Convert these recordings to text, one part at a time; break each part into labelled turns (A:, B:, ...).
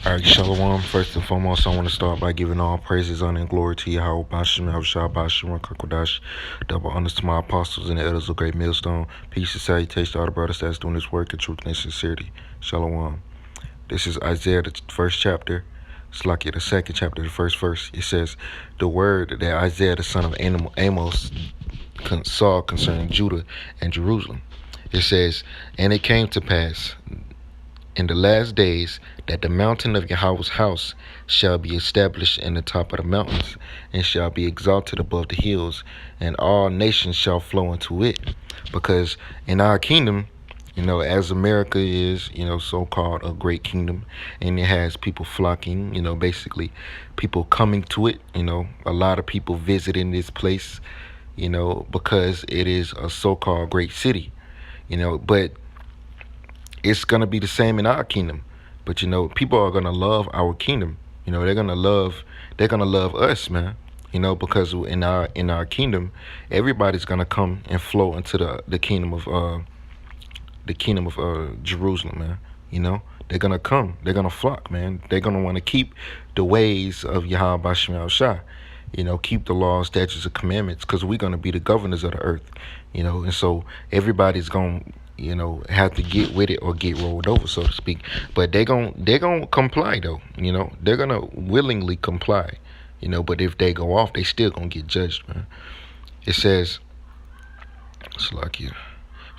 A: All right, Shalom. First and foremost, I want to start by giving all praises, honor, and glory to Yahweh Bashim, Yahushua Bashim, Kakodash. Double honors to my apostles and the elders of Great Millstone. Peace and salutation to all the brothers that's doing this work in truth and sincerity. Shalom. This is Isaiah, the first chapter. It's like the second chapter, the first verse. It says, the word that Isaiah, the son of Amos, saw concerning Judah and Jerusalem. It says, and it came to pass in the last days that the mountain of Yahweh's house shall be established in the top of the mountains, and shall be exalted above the hills, and all nations shall flow into it. Because in our kingdom, as America is, so-called a great kingdom, and it has people flocking, basically people coming to it, a lot of people visiting this place, because it is a so-called great city, but it's gonna be the same in our kingdom. But people are gonna love our kingdom. They're gonna love us, man. Because in our kingdom, everybody's gonna come and flow into the kingdom of Jerusalem, man. They're gonna come. They're gonna flock, man. They're gonna want to keep the ways of Yahweh Bashim Shah. Keep the laws, statutes, and commandments, because we're gonna be the governors of the earth. And so everybody's gonna have to get with it or get rolled over, so to speak. But they're gonna comply though. They're gonna willingly comply. But if they go off, they still gonna get judged, man. It says, it's like here.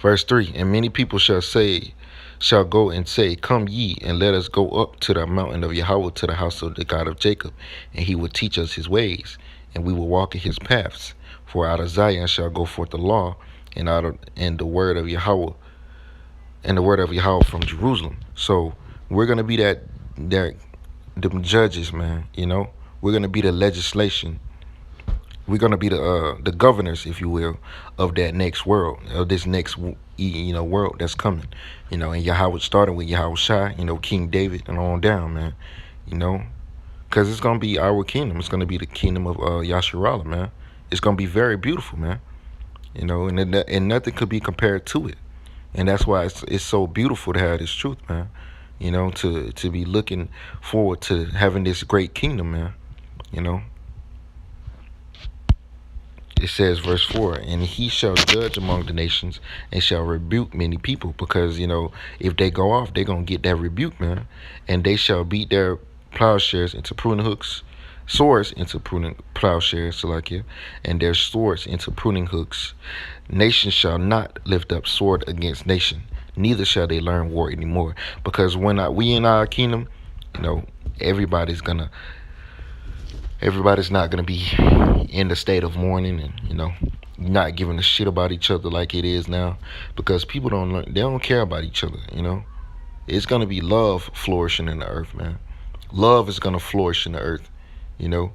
A: Verse 3, and many people shall go and say, come ye, and let us go up to the mountain of Yahweh, to the house of the God of Jacob, and he will teach us his ways, and we will walk in his paths. For out of Zion shall go forth the law, and the word of Yahweh, and the word of Yahweh from Jerusalem. So we're gonna be the judges, man. We're gonna be the legislation. We're gonna be the governors, if you will, of that next world, of this next world that's coming. And Yahweh started with Yahweh Shai, King David, and on down, man. Because it's gonna be our kingdom. It's gonna be the kingdom of Yasharallah, man. It's gonna be very beautiful, man. And nothing could be compared to it. And that's why it's so beautiful to have this truth, man. To be looking forward to having this great kingdom, man. It says, verse 4, and he shall judge among the nations and shall rebuke many people. Because, if they go off, they're going to get that rebuke, man. And they shall beat their plowshares into pruning hooks, swords into pruning plowshares, Salakia, and their swords into pruning hooks. Nation shall not lift up sword against nation, neither shall they learn war anymore. Because when we in our kingdom, everybody's not gonna be in the state of mourning and not giving a shit about each other like it is now, because people they don't care about each other. It's gonna be love flourishing in the earth, man. Love is gonna flourish in the earth, and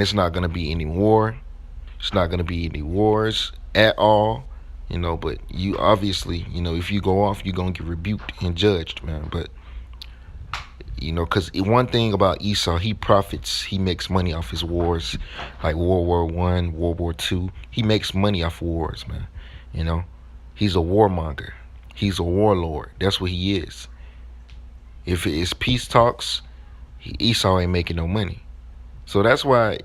A: it's not gonna be any war. It's not gonna be any wars at all. But you obviously, if you go off, you're gonna get rebuked and judged, man. But because one thing about Esau, he profits, he makes money off his wars, like World War I, World War II. He makes money off wars, man. He's a warmonger. He's a warlord. That's what he is. If it's peace talks, Esau ain't making no money. So that's why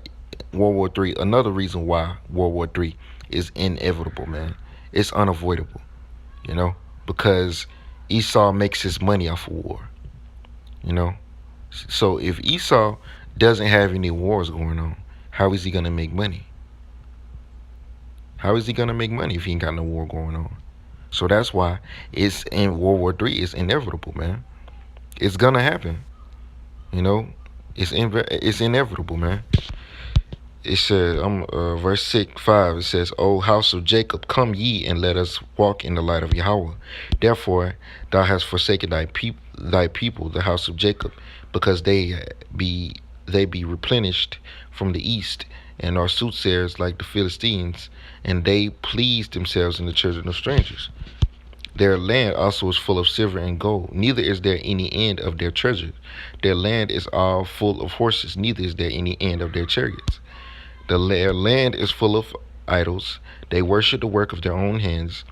A: World War III, another reason why World War III is inevitable, man. It's unavoidable, because Esau makes his money off of war. So if Esau doesn't have any wars going on, how is he gonna make money? How is he gonna make money if he ain't got no war going on? So that's why it's in World War III. It's inevitable, man. It's gonna happen. It's inevitable, man. It says, verse 5, it says, O house of Jacob, come ye and let us walk in the light of Yahweh. Therefore thou hast forsaken thy people, the house of Jacob, because they be replenished from the east, and are soothsayers like the Philistines, and they please themselves in the children of strangers. Their land also is full of silver and gold, neither is there any end of their treasure. Their land is all full of horses, neither is there any end of their chariots. Their land is full of idols. They worship the work of their own hands,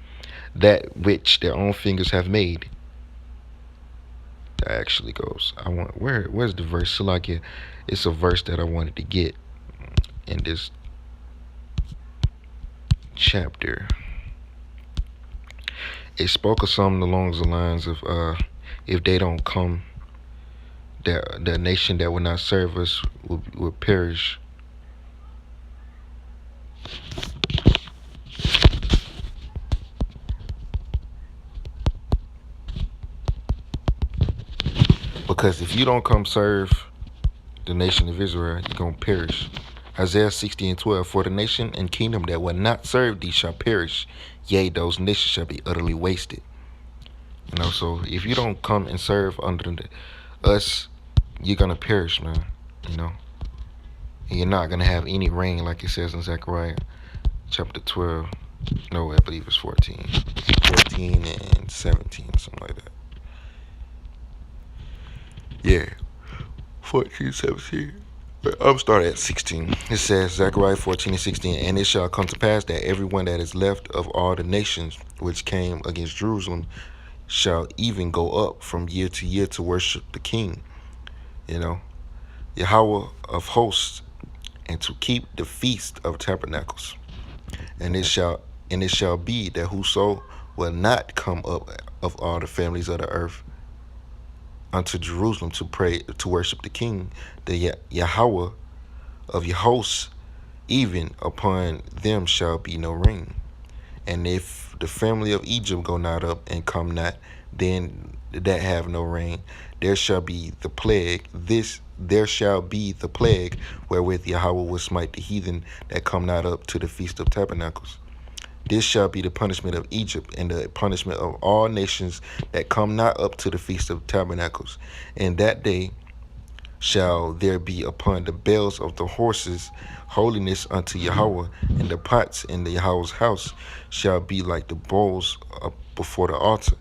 A: that which their own fingers have made. it actually goes. Where's the verse? So like it's a verse that I wanted to get in this chapter. It spoke of something along the lines of if they don't come, that the nation that will not serve us will perish. Because if you don't come serve the nation of Israel, you're gonna perish. Isaiah 60:12, for the nation and kingdom that will not serve thee shall perish, yea, those nations shall be utterly wasted. So if you don't come and serve under us, you're gonna perish, man. And you're not gonna have any rain, like it says in Zechariah chapter 12. No, I believe it's 14 and 17, something like that. Yeah, 14, 17. I'm starting at 16. It says, Zechariah 14 and 16, and it shall come to pass that everyone that is left of all the nations which came against Jerusalem shall even go up from year to year to worship the King, Yahweh of hosts, and to keep the feast of tabernacles. And it shall be that whoso will not come up of all the families of the earth unto Jerusalem to pray, to worship the King, the Yahweh of your hosts, even upon them shall be no rain. And if the family of Egypt go not up and come not, then that have no rain, there shall be the plague. There shall be the plague wherewith Yahweh will smite the heathen that come not up to the feast of tabernacles. This shall be the punishment of Egypt, and the punishment of all nations that come not up to the feast of tabernacles. And that day shall there be upon the bells of the horses holiness unto Yahweh, and the pots in the Yahweh's house shall be like the bowls before the altar.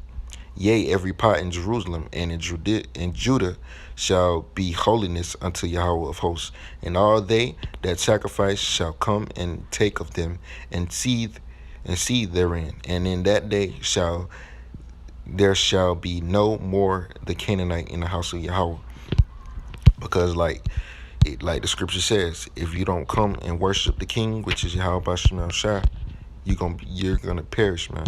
A: Yea, every pot in Jerusalem and in Judah shall be holiness unto Yahweh of hosts, and all they that sacrifice shall come and take of them and seethe therein. And in that day there shall be no more the Canaanite in the house of Yahweh. Because like the scripture says, if you don't come and worship the King, which is Yahweh Bashim Shah, you're gonna perish, man.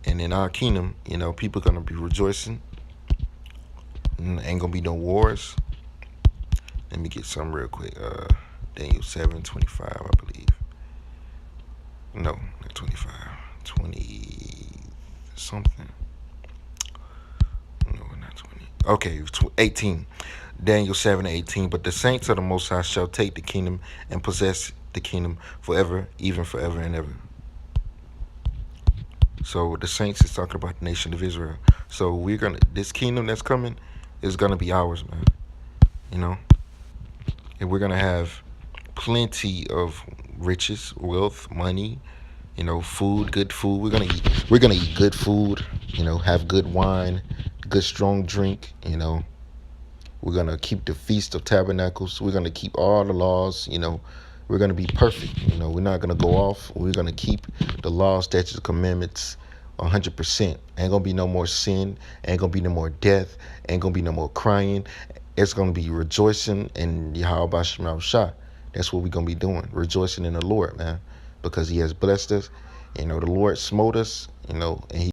A: And in our kingdom, people gonna be rejoicing. Ain't gonna be no wars. Let me get some real quick. Daniel 7:25, I believe. No, not 25. 20 something. No, not 20. Okay, 18. Daniel 7:18. But the saints of the Most High shall take the kingdom and possess the kingdom forever, even forever and ever. So the saints is talking about the nation of Israel. So this kingdom that's coming is gonna be ours, man. And we're gonna have plenty of riches, wealth, money, food, good food. We're gonna eat good food, have good wine, good strong drink, We're gonna keep the Feast of Tabernacles. We're gonna keep all the laws, We're gonna be perfect, We're not gonna go off. We're gonna keep the laws, statutes, commandments 100%. Ain't gonna be no more sin. Ain't gonna be no more death. Ain't gonna be no more crying. It's gonna be rejoicing in Yahweh Bashim Shah. That's what we're gonna be doing, rejoicing in the Lord, man, because He has blessed us. The Lord smote us, and He